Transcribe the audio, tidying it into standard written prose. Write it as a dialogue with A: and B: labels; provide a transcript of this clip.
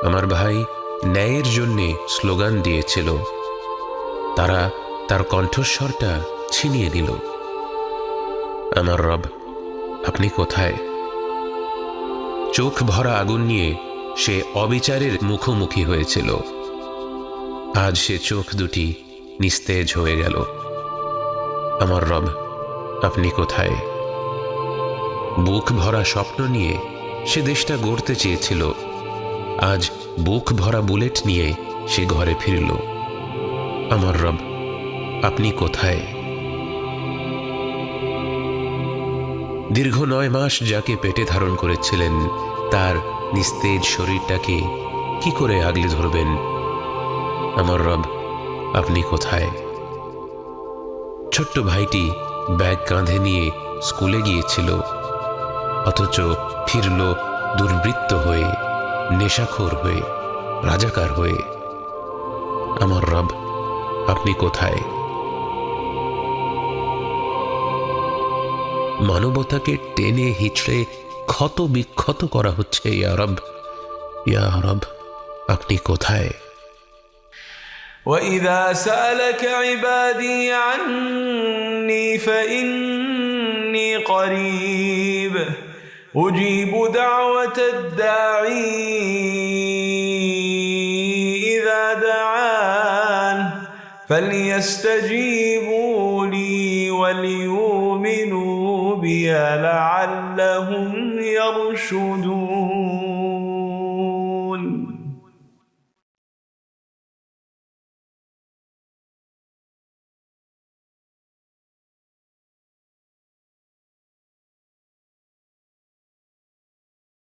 A: আমার ভাই ন্যায়ের জন্যে স্লোগান দিয়েছিল, তারা তার কণ্ঠস্বরটা ছিনিয়ে নিল। আমার রব, আপনি কোথায়? চোখ ভরা আগুন নিয়ে সে অবিচারের মুখোমুখি হয়েছিল। আজ সে চোখ দুটি নিস্তেজ হয়ে গেল। আমার রব, আপনি কোথায়? বুক ভরা স্বপ্ন নিয়ে সে দেশটা গড়তে চেয়েছিল। আজ বুক ভরা বুলেট নিয়ে সে ঘরে ফিরল। আমার রব, আপনি কোথায়? দীর্ঘ 9 মাস যাকে পেটে ধারণ করেছিলেন, তার নিস্তেজ শরীরটাকে কি করে আগলে ধরবেন? আমার রব, আপনি কোথায়? ছোট্ট ভাইটি ব্যাগ কাঁধে নিয়ে স্কুলে গিয়েছিল, অথচ ফিরল দুর্বৃত্ত হয়ে, নেশাখোর হয়ে, রাজাকার হয়ে। আমার রব, আপনি কোথায়? মানবতাকে টেনে হিচড়ে ক্ষত বিক্ষত করা হচ্ছে। ইয়া রব, ইয়া রব, আপনি কোথায়?
B: وَإِذَا سَأَلَكَ عِبَادِي عَنِّي فَإِنِّي قَرِيبٌ أُجِيبُ دَعْوَةَ الدَّاعِي إِذَا دَعَانِ فَلْيَسْتَجِيبُوا لِي وَلْيُؤْمِنُوا بِي لَعَلَّهُمْ يَرْشُدُونَ